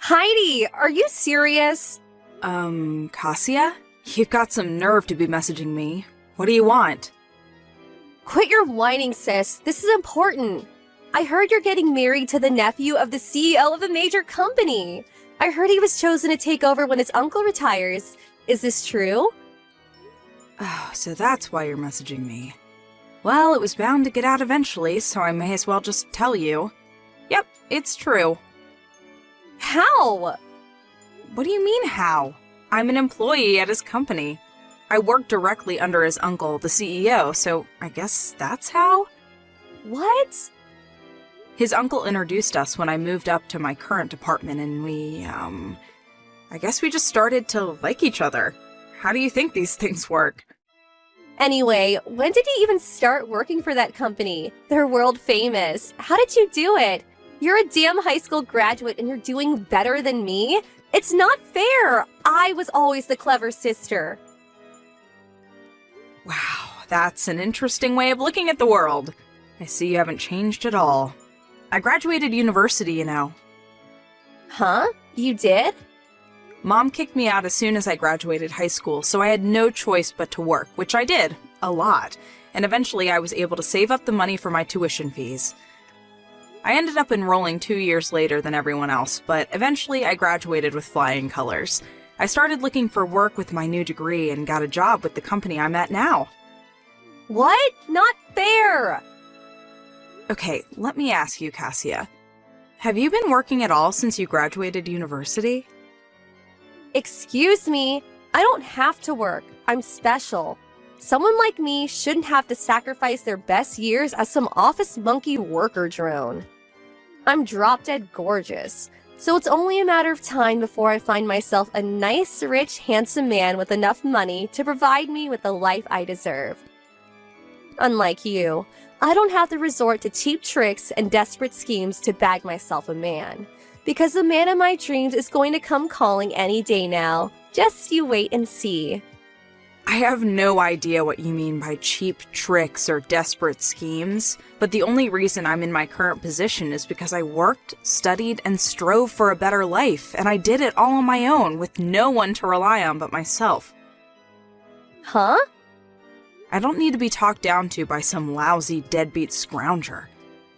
Heidi, are you serious? Cassia? You've got some nerve to be messaging me. What do you want? Quit your whining, sis. This is important. I heard you're getting married to the nephew of the CEO of a major company. I heard he was chosen to take over when his uncle retires. Is this true? Oh, so that's why you're messaging me. Well, it was bound to get out eventually, so I may as well just tell you. Yep, it's true. How? What do you mean, how? I'm an employee at his company. I work directly under his uncle, the CEO, so I guess that's how? What? His uncle introduced us when I moved up to my current department, and I guess we just started to like each other. How do you think these things work? Anyway, when did you even start working for that company? They're world famous. How did you do it? You're a damn high school graduate and you're doing better than me? It's not fair! I was always the clever sister. Wow, that's an interesting way of looking at the world. I see you haven't changed at all. I graduated university, you know. Huh? You did? Mom kicked me out as soon as I graduated high school, so I had no choice but to work, which I did, a lot, and eventually I was able to save up the money for my tuition fees. I ended up enrolling 2 years later than everyone else, but eventually I graduated with flying colors. I started looking for work with my new degree and got a job with the company I'm at now. What? Not fair! Okay, let me ask you, Cassia. Have you been working at all since you graduated university? Excuse me, I don't have to work. I'm special. Someone like me shouldn't have to sacrifice their best years as some office monkey worker drone. I'm drop-dead gorgeous, so it's only a matter of time before I find myself a nice, rich, handsome man with enough money to provide me with the life I deserve. Unlike you, I don't have to resort to cheap tricks and desperate schemes to bag myself a man, because the man of my dreams is going to come calling any day now. Just you wait and see. I have no idea what you mean by cheap tricks or desperate schemes, but the only reason I'm in my current position is because I worked, studied, and strove for a better life, and I did it all on my own with no one to rely on but myself. Huh? I don't need to be talked down to by some lousy deadbeat scrounger,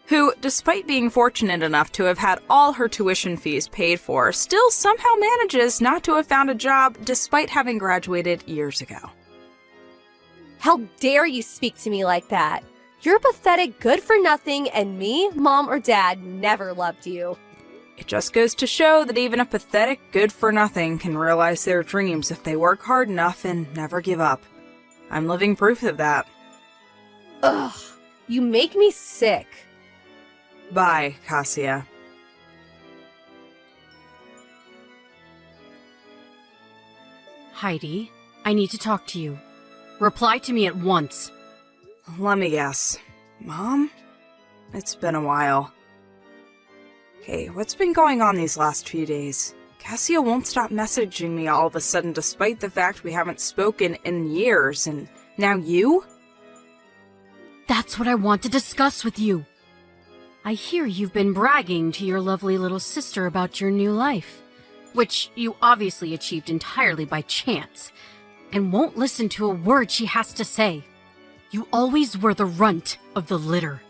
who, despite being fortunate enough to have had all her tuition fees paid for, still somehow manages not to have found a job despite having graduated years ago. How dare you speak to me like that? You're pathetic, good-for-nothing, and me, Mom, or Dad never loved you. It just goes to show that even a pathetic good-for-nothing can realize their dreams if they work hard enough and never give up. I'm living proof of that. Ugh, you make me sick. Bye, Cassia. Heidi, I need to talk to you. Reply to me at once. Let me guess. Mom? It's been a while. Hey, what's been going on these last few days? Cassia won't stop messaging me all of a sudden despite the fact we haven't spoken in years, and now you? That's what I want to discuss with you. I hear you've been bragging to your lovely little sister about your new life, which you obviously achieved entirely by chance, and won't listen to a word she has to say. You always were the runt of the litter.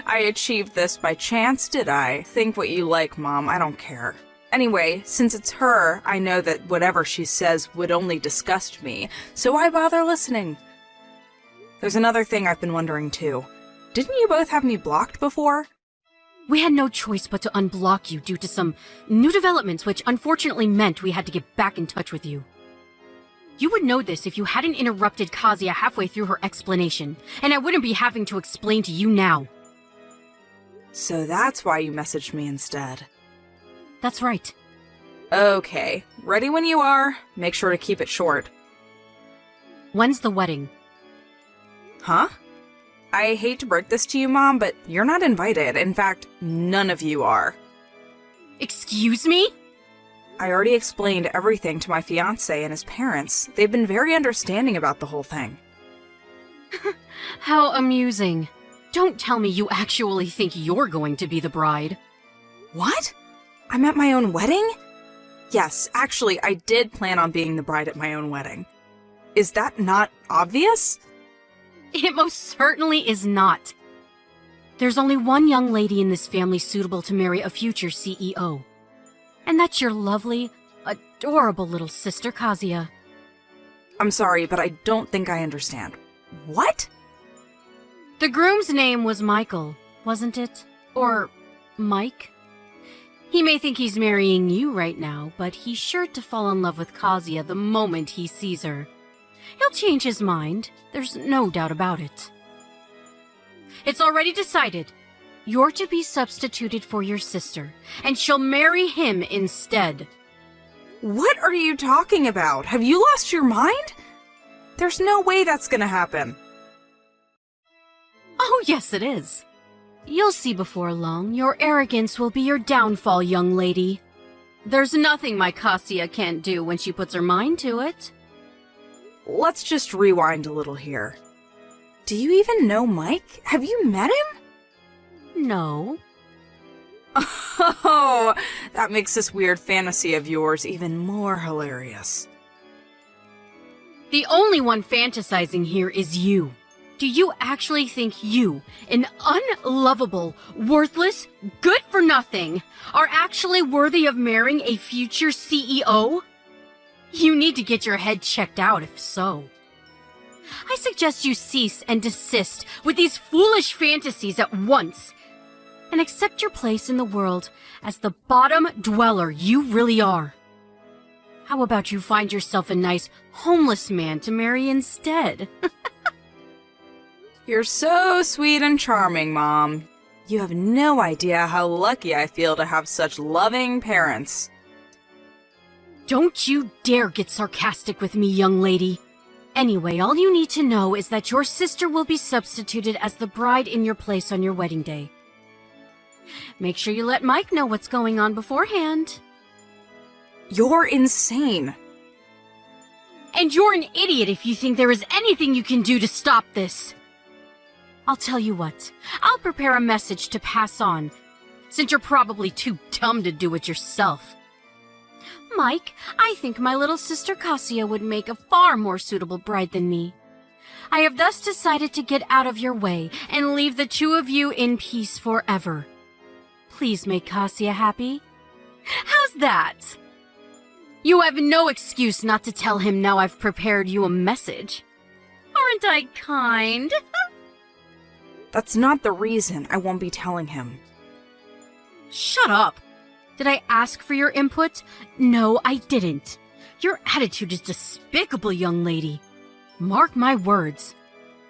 I achieved this by chance, did I? Think what you like, Mom. I don't care. Anyway, since it's her, I know that whatever she says would only disgust me, so why bother listening? There's another thing I've been wondering, too. Didn't you both have me blocked before? We had no choice but to unblock you due to some new developments which unfortunately meant we had to get back in touch with you. You would know this if you hadn't interrupted Kazuya halfway through her explanation, and I wouldn't be having to explain to you now. So that's why you messaged me instead. That's right. Okay, ready when you are. Make sure to keep it short. When's the wedding? Huh? I hate to break this to you, Mom, but you're not invited. In fact, none of you are. Excuse me? I already explained everything to my fiancé and his parents. They've been very understanding about the whole thing. How amusing. Don't tell me you actually think you're going to be the bride. What? I'm at my own wedding? Yes, actually, I did plan on being the bride at my own wedding. Is that not obvious? It most certainly is not. There's only one young lady in this family suitable to marry a future CEO. And that's your lovely, adorable little sister, Kazuya. I'm sorry, but I don't think I understand. What? The groom's name was Michael, wasn't it? Or Mike? He may think he's marrying you right now, but he's sure to fall in love with Kazuya the moment he sees her. He'll change his mind, there's no doubt about it. It's already decided. You're to be substituted for your sister, and she'll marry him instead. What are you talking about? Have you lost your mind? There's no way that's gonna happen. Oh, yes, it is. You'll see before long, your arrogance will be your downfall, young lady. There's nothing my Kazuya can't do when she puts her mind to it. Let's just rewind a little here. Do you even know Mike? Have you met him? No. Oh, that makes this weird fantasy of yours even more hilarious. The only one fantasizing here is you. Do you actually think you, an unlovable, worthless, good-for-nothing, are actually worthy of marrying a future CEO? You need to get your head checked out if so. I suggest you cease and desist with these foolish fantasies at once, and accept your place in the world as the bottom dweller you really are. How about you find yourself a nice, homeless man to marry instead? You're so sweet and charming, Mom. You have no idea how lucky I feel to have such loving parents. Don't you dare get sarcastic with me, young lady. Anyway, all you need to know is that your sister will be substituted as the bride in your place on your wedding day. Make sure you let Mike know what's going on beforehand. You're insane. And you're an idiot if you think there is anything you can do to stop this. I'll tell you what, I'll prepare a message to pass on, since you're probably too dumb to do it yourself. Mike, I think my little sister Kazuya would make a far more suitable bride than me. I have thus decided to get out of your way and leave the two of you in peace forever. Please make Kazuya happy. How's that? You have no excuse not to tell him now I've prepared you a message. Aren't I kind? That's not the reason I won't be telling him. Shut up! Did I ask for your input? No, I didn't. Your attitude is despicable, young lady. Mark my words.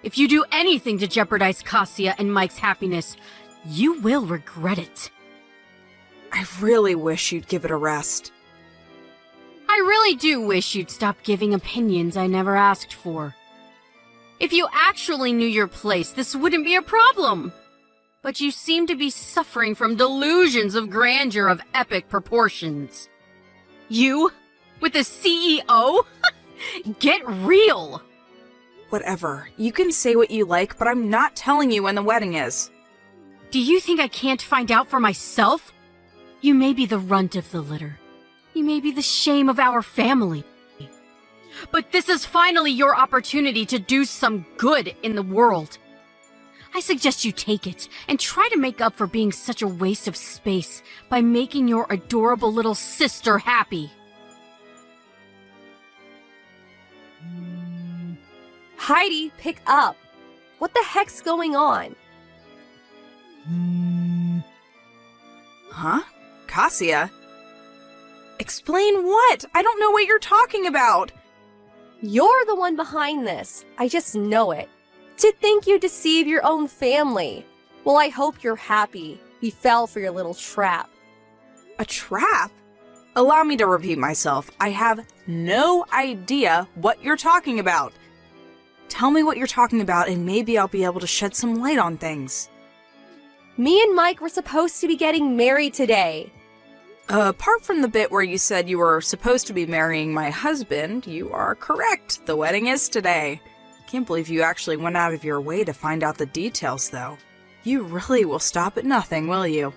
If you do anything to jeopardize Kazuya and Mike's happiness, you will regret it. I really wish you'd give it a rest. I really do wish you'd stop giving opinions I never asked for. If you actually knew your place, this wouldn't be a problem. But you seem to be suffering from delusions of grandeur of epic proportions. You? With a CEO? Get real! Whatever. You can say what you like, but I'm not telling you when the wedding is. Do you think I can't find out for myself? You may be the runt of the litter. You may be the shame of our family. But this is finally your opportunity to do some good in the world. I suggest you take it and try to make up for being such a waste of space by making your adorable little sister happy. Heidi, pick up. What the heck's going on? Huh? Kazuya? Explain what? I don't know what you're talking about. You're the one behind this. I just know it. To think you deceive your own family. Well, I hope you're happy. We fell for your little trap. A trap? Allow me to repeat myself. I have no idea what you're talking about. Tell me what you're talking about and maybe I'll be able to shed some light on things. Me and Mike were supposed to be getting married today. Apart from the bit where you said you were supposed to be marrying my husband, you are correct. The wedding is today. Can't believe you actually went out of your way to find out the details, though. You really will stop at nothing, will you?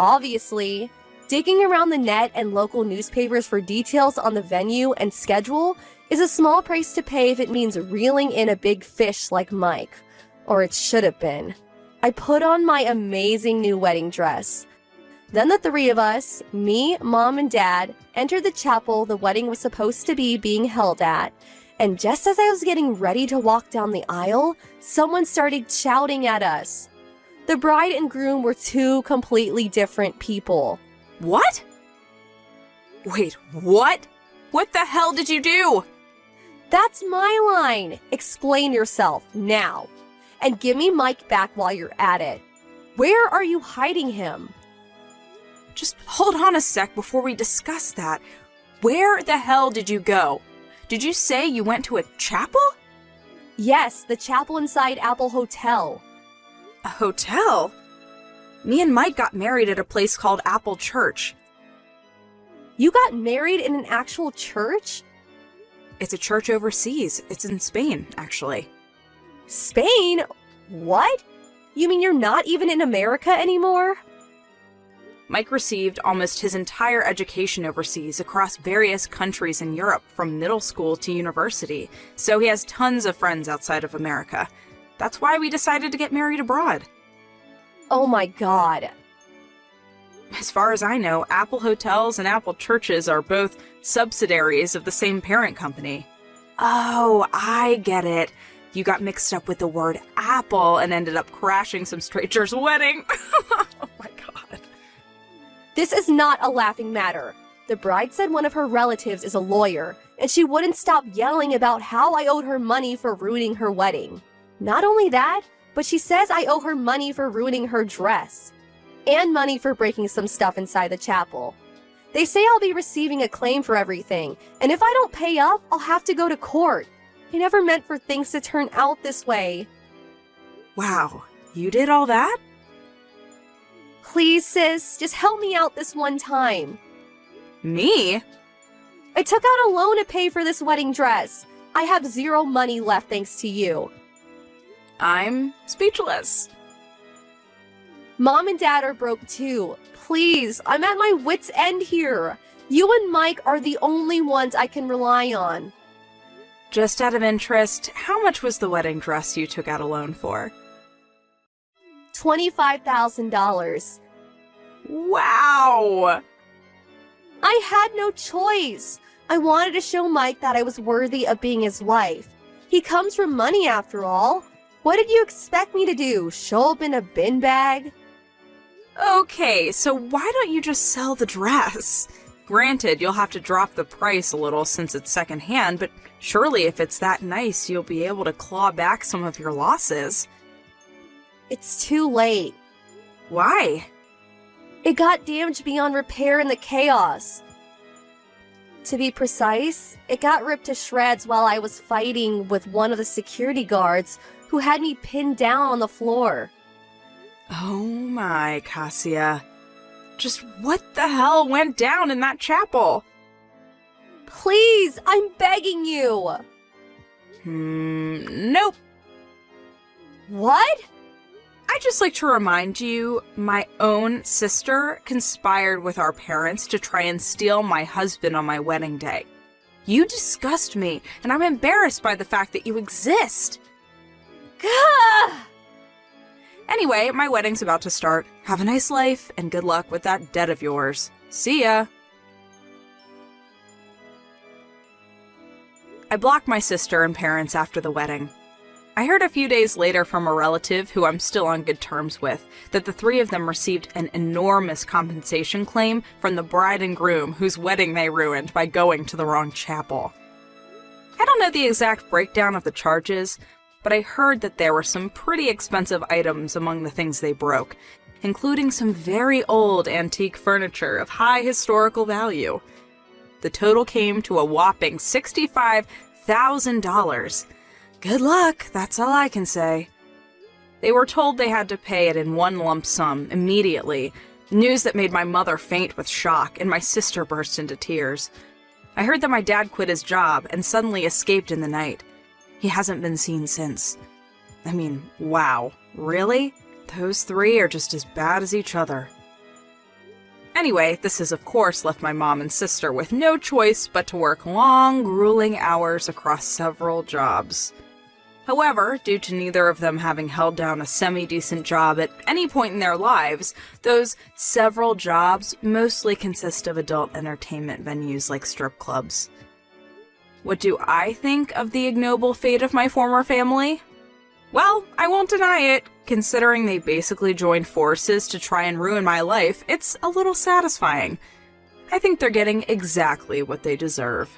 Obviously, digging around the net and local newspapers for details on the venue and schedule is a small price to pay if it means reeling in a big fish like Mike. Or it should have been. I put on my amazing new wedding dress. Then the three of us, me, Mom, and Dad, entered the chapel the wedding was supposed to be being held at, and just as I was getting ready to walk down the aisle, someone started shouting at us. The bride and groom were two completely different people. What? Wait, what? What the hell did you do? That's my line. Explain yourself now. And give me Mike back while you're at it. Where are you hiding him? Just hold on a sec before we discuss that. Where the hell did you go? Did you say you went to a chapel? Yes, the chapel inside Apple Hotel. A hotel? Me and Mike got married at a place called Apple Church. You got married in an actual church? It's a church overseas. It's in Spain, actually. Spain? What? You mean you're not even in America anymore? Mike received almost his entire education overseas across various countries in Europe from middle school to university, so he has tons of friends outside of America. That's why we decided to get married abroad. Oh my god. As far as I know, Apple Hotels and Apple Churches are both subsidiaries of the same parent company. Oh, I get it. You got mixed up with the word apple and ended up crashing some stranger's wedding. Oh my god. This is not a laughing matter. The bride said one of her relatives is a lawyer, and she wouldn't stop yelling about how I owed her money for ruining her wedding. Not only that, but she says I owe her money for ruining her dress. And money for breaking some stuff inside the chapel. They say I'll be receiving a claim for everything, and if I don't pay up, I'll have to go to court. I never meant for things to turn out this way. Wow, you did all that? Please, sis, just help me out this one time. Me? I took out a loan to pay for this wedding dress. I have zero money left thanks to you. I'm speechless. Mom and Dad are broke too. Please, I'm at my wit's end here. You and Mike are the only ones I can rely on. Just out of interest, how much was the wedding dress you took out a loan for? $25,000. Wow! I had no choice. I wanted to show Mike that I was worthy of being his wife. He comes from money after all. What did you expect me to do? Show up in a bin bag? Okay, so why don't you just sell the dress? Granted, you'll have to drop the price a little since it's secondhand, but surely if it's that nice, you'll be able to claw back some of your losses. It's too late. Why? It got damaged beyond repair in the chaos. To be precise, it got ripped to shreds while I was fighting with one of the security guards who had me pinned down on the floor. Oh my, Cassia. Just what the hell went down in that chapel? Please, I'm begging you. Nope. What? I'd just like to remind you, my own sister conspired with our parents to try and steal my husband on my wedding day. You disgust me, and I'm embarrassed by the fact that you exist. Gah! Anyway, my wedding's about to start. Have a nice life, and good luck with that debt of yours. See ya! I blocked my sister and parents after the wedding. I heard a few days later from a relative who I'm still on good terms with that the three of them received an enormous compensation claim from the bride and groom whose wedding they ruined by going to the wrong chapel. I don't know the exact breakdown of the charges, but I heard that there were some pretty expensive items among the things they broke, including some very old antique furniture of high historical value. The total came to a whopping $65,000. Good luck, that's all I can say. They were told they had to pay it in one lump sum immediately, news that made my mother faint with shock and my sister burst into tears. I heard that my dad quit his job and suddenly escaped in the night. He hasn't been seen since. I mean, wow, really? Those three are just as bad as each other. Anyway, this has of course left my mom and sister with no choice but to work long, grueling hours across several jobs. However, due to neither of them having held down a semi-decent job at any point in their lives, those several jobs mostly consist of adult entertainment venues like strip clubs. What do I think of the ignoble fate of my former family? Well, I won't deny it. Considering they basically joined forces to try and ruin my life, it's a little satisfying. I think they're getting exactly what they deserve.